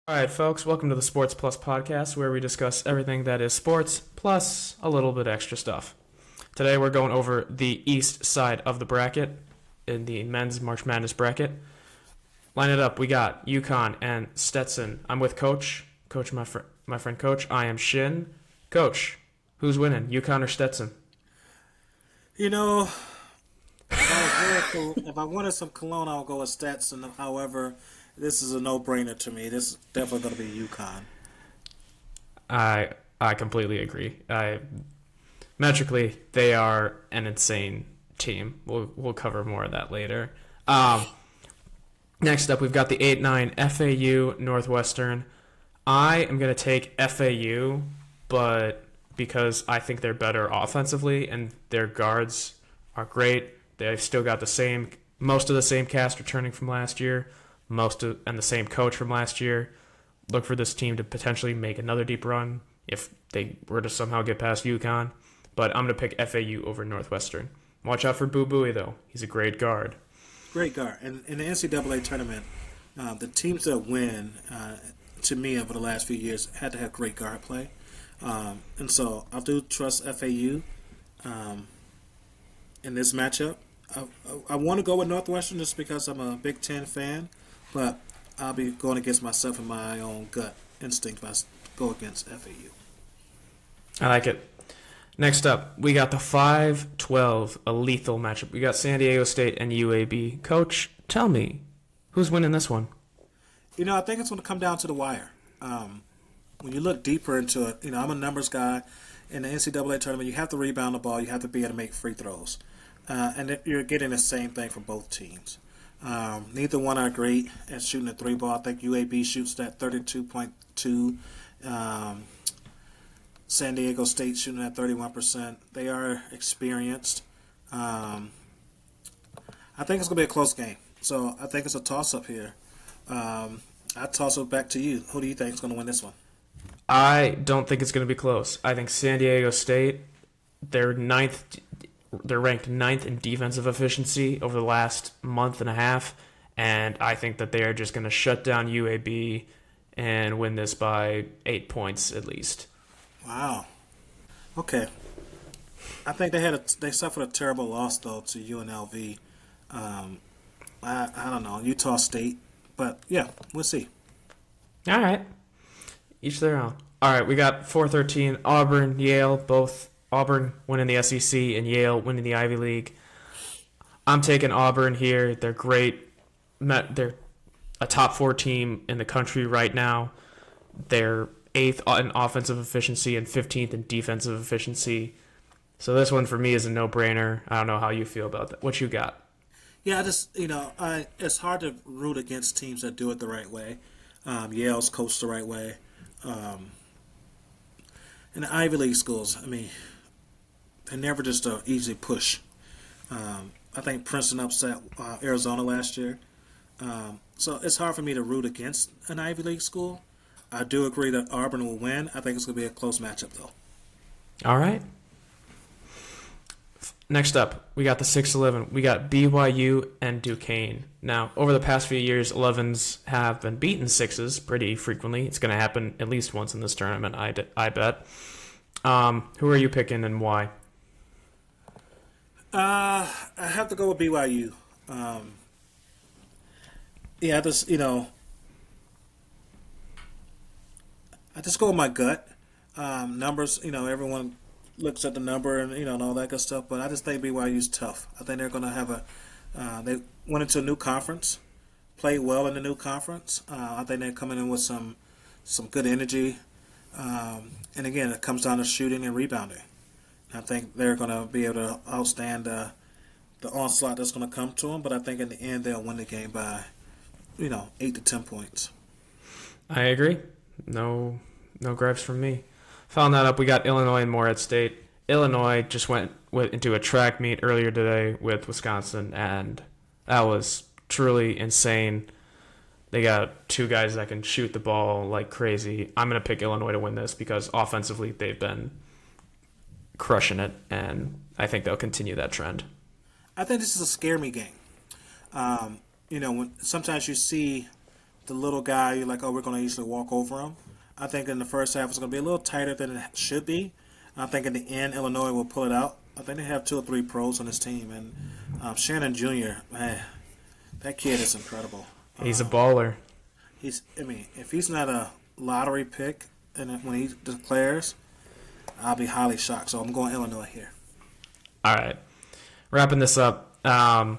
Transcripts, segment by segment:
All right, folks, welcome to the Sports Plus podcast, where we discuss everything that is sports plus a little bit extra stuff. Today, we're going over the east side of the bracket in the men's March Madness bracket. Line it up. We got UConn and Stetson. I'm with Coach. Coach, my friend Coach. I am Shin. Coach, who's winning, UConn or Stetson? You know, if I wanted some cologne, I'll go with Stetson. However, this is a no-brainer to me. This is definitely going to be UConn. I completely agree. Metrically, they are an insane team. We'll cover more of that later. Next up, we've got the 8-9 FAU Northwestern. I am going to take FAU, but because I think they're better offensively and their guards are great. They've still got most of the same cast returning from last year, and the same coach from last year. Look for this team to potentially make another deep run if they were to somehow get past UConn. But I'm going to pick FAU over Northwestern. Watch out for Boo Buie, though. He's a great guard. Great guard. And in the NCAA tournament, the teams that win, to me, over the last few years, had to have great guard play. And so I do trust FAU in this matchup. I want to go with Northwestern just because I'm a Big Ten fan, but I'll be going against myself and my own gut instinct if I go against FAU. I like it. Next up, we got the 5-12, a lethal matchup. We got San Diego State and UAB. Coach, tell me, who's winning this one? I think it's going to come down to the wire. When you look deeper into it, I'm a numbers guy. In the NCAA tournament, you have to rebound the ball. You have to be able to make free throws. And you're getting the same thing from both teams. Neither one are great at shooting the three ball. I think UAB shoots that 32.2. San Diego State shooting at 31%. They are experienced. I think it's going to be a close game. So I think it's a toss-up here. I toss it back to you. Who do you think is going to win this one? I don't think it's going to be close. I think San Diego State, they're ranked ninth in defensive efficiency over the last month and a half, and I think that they are just going to shut down UAB and win this by 8 points at least. Wow. Okay. I think they suffered a terrible loss though to UNLV. I don't know, Utah State, but yeah, we'll see. All right. Each their own. All right, we got 4-13, Auburn, Yale, both Auburn winning the SEC and Yale winning the Ivy League. I'm taking Auburn here. They're great. They're a top 4 team in the country right now. They're 8th in offensive efficiency and 15th in defensive efficiency. So this one for me is a no-brainer. I don't know how you feel about that. What you got? Yeah, it's hard to root against teams that do it the right way. Yale's coached the right way. And the Ivy League schools, they're never just an easy push. I think Princeton upset Arizona last year. So it's hard for me to root against an Ivy League school. I do agree that Auburn will win. I think it's going to be a close matchup, though. All right. Next up, we got the 6-11. We got BYU and Duquesne. Now, over the past few years, 11s have been beaten 6s pretty frequently. It's going to happen at least once in this tournament, I bet. Who are you picking and why? I have to go with BYU. I just go with my gut. Numbers, everyone looks at the number and all that good stuff, but I just think BYU's tough. I think they're going to have they went into a new conference, played well in the new conference. I think they're coming in with some good energy. And again, it comes down to shooting and rebounding. I think they're going to be able to outstand the onslaught that's going to come to them, but I think in the end they'll win the game by 8 to 10 points. I agree. No gripes from me. Following that up, we got Illinois and Morehead State. Illinois just went into a track meet earlier today with Wisconsin, and that was truly insane. They got 2 guys that can shoot the ball like crazy. I'm going to pick Illinois to win this because offensively they've been crushing it, and I think they'll continue that trend. I think this is a scare me game. When sometimes you see the little guy, you're like, oh, we're going to easily walk over him. I think in the first half it's going to be a little tighter than it should be. I think in the end, Illinois will pull it out. I think they have 2 or 3 pros on this team, and Shannon Jr. Man, that kid is incredible. He's a baller. I mean, if he's not a lottery pick, and when he declares, I'll be highly shocked. So I'm going Illinois here. All right. Wrapping this up, I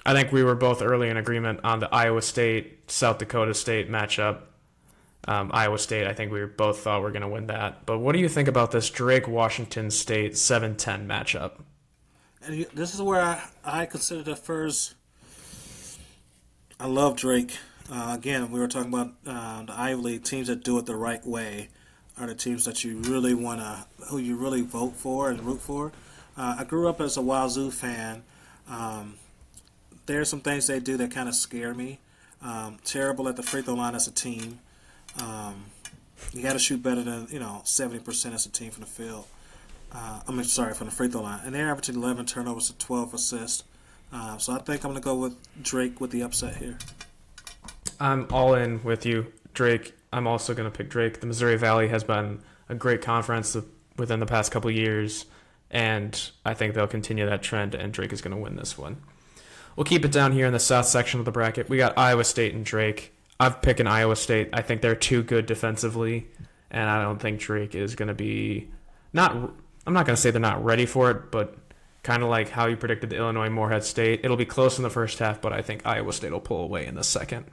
think we were both early in agreement on the Iowa State South Dakota State matchup. Iowa State, I think we both thought we were going to win that. But what do you think about this Drake Washington State 7-10 matchup? And this is where I consider the first. I love Drake. Again, we were talking about the Ivy League teams that do it the right way are the teams that you really who you really vote for and root for. I grew up as a Wazoo fan. There are some things they do that kind of scare me. Terrible at the free throw line as a team. You got to shoot better than 70% as a team from the field. From the free throw line, and they're averaging 11 turnovers to 12 assists. So I think I'm going to go with Drake with the upset here. I'm all in with you, Drake. I'm also going to pick Drake. The Missouri Valley has been a great conference within the past couple of years, and I think they'll continue that trend, and Drake is going to win this one. We'll keep it down here in the south section of the bracket. We got Iowa State and Drake. I'm picking Iowa State. I think they're too good defensively, and I don't think Drake is going to be I'm not going to say they're not ready for it, but kind of like how you predicted the Illinois Morehead State. It'll be close in the first half, but I think Iowa State will pull away in the second.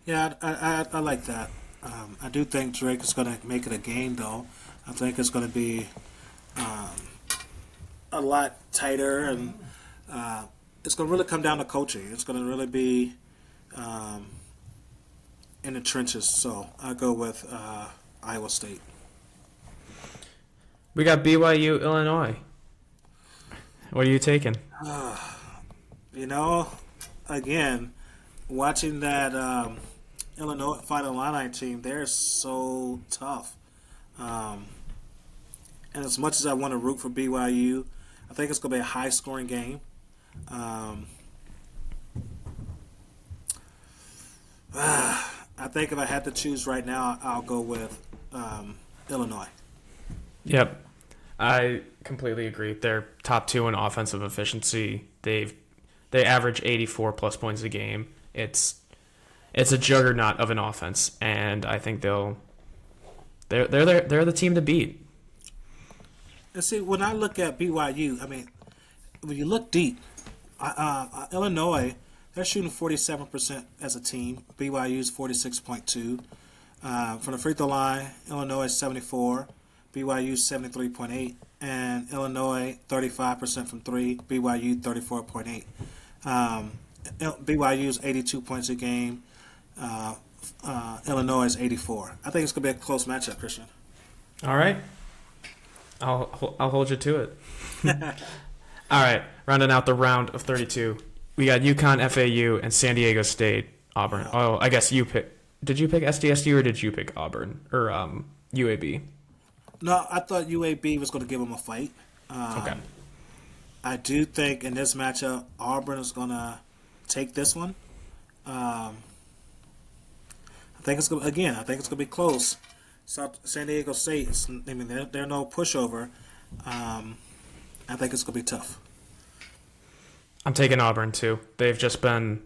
Yeah, I like that. I do think Drake is going to make it a game, though. I think it's going to be a lot tighter, and it's going to really come down to coaching. It's going to really be in the trenches. So I go with Iowa State. We got BYU, Illinois. What are you taking? Again, watching that Illinois Final Illini team, they're so tough. And as much as I want to root for BYU, I think it's going to be a high-scoring game. I think if I had to choose right now, I'll go with Illinois. Yep. I completely agree. They're top 2 in offensive efficiency. They average 84 plus points a game. It's a juggernaut of an offense, and I think they're the team to beat. And see, when I look at BYU, I mean, when you look deep, Illinois, they're shooting 47% as a team. BYU's 46.2. From the free throw line, Illinois is 74. BYU 73.8, and Illinois 35% from 3, BYU 34.8. BYU's 82 points a game, Illinois is 84. I think it's going to be a close matchup, Christian. All right. I'll hold you to it. All right, rounding out the round of 32. We got UConn, FAU, and San Diego State, Auburn. Oh, I guess you pick. Did you pick SDSU or did you pick Auburn or UAB? No, I thought UAB was going to give them a fight. Okay. I do think in this matchup, Auburn is going to take this one. I think it's going to be close. San Diego State, they're no pushover. I think it's going to be tough. I'm taking Auburn too. They've just been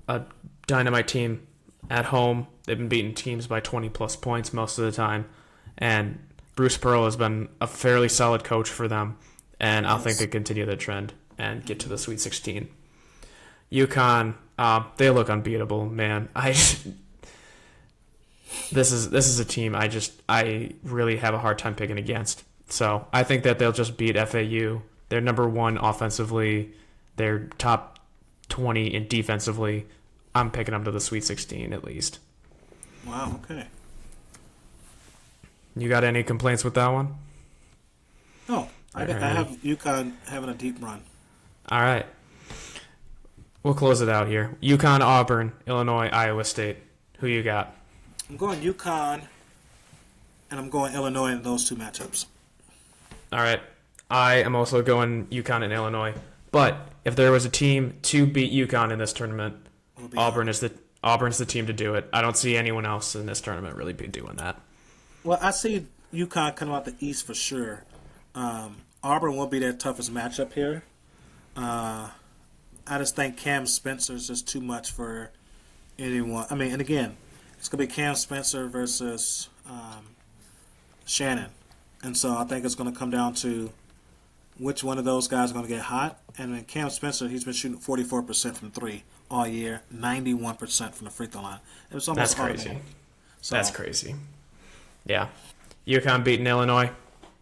a dynamite team at home. They've been beating teams by 20 plus points most of the time. And Bruce Pearl has been a fairly solid coach for them, and I think they continue the trend and get to the Sweet 16. UConn, they look unbeatable, man. This is a team I really have a hard time picking against. So I think that they'll just beat FAU. They're number 1 offensively. They're top 20 in defensively. I'm picking them to the Sweet 16 at least. Wow. Okay. You got any complaints with that one? No, I have UConn having a deep run. All right. We'll close it out here. UConn, Auburn, Illinois, Iowa State. Who you got? I'm going UConn, and I'm going Illinois in those 2 matchups. All right. I am also going UConn and Illinois. But if there was a team to beat UConn in this tournament, Auburn is Auburn's the team to do it. I don't see anyone else in this tournament really be doing that. Well, I see UConn coming out the East for sure. Auburn will be their toughest matchup here. I just think Cam Spencer is just too much for anyone. I mean, and again, it's going to be Cam Spencer versus Shannon. And so I think it's going to come down to which one of those guys are going to get hot. And then Cam Spencer, he's been shooting 44% from three all year, 91% from the free throw line. It was almost That's crazy. automatic. So, That's crazy. Yeah. UConn beating Illinois.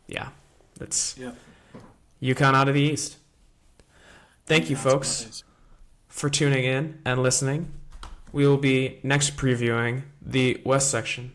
Yeah. That's yeah. UConn out of the East. Thank you, That's what it folks, is. for tuning in and listening. We will be next previewing the West section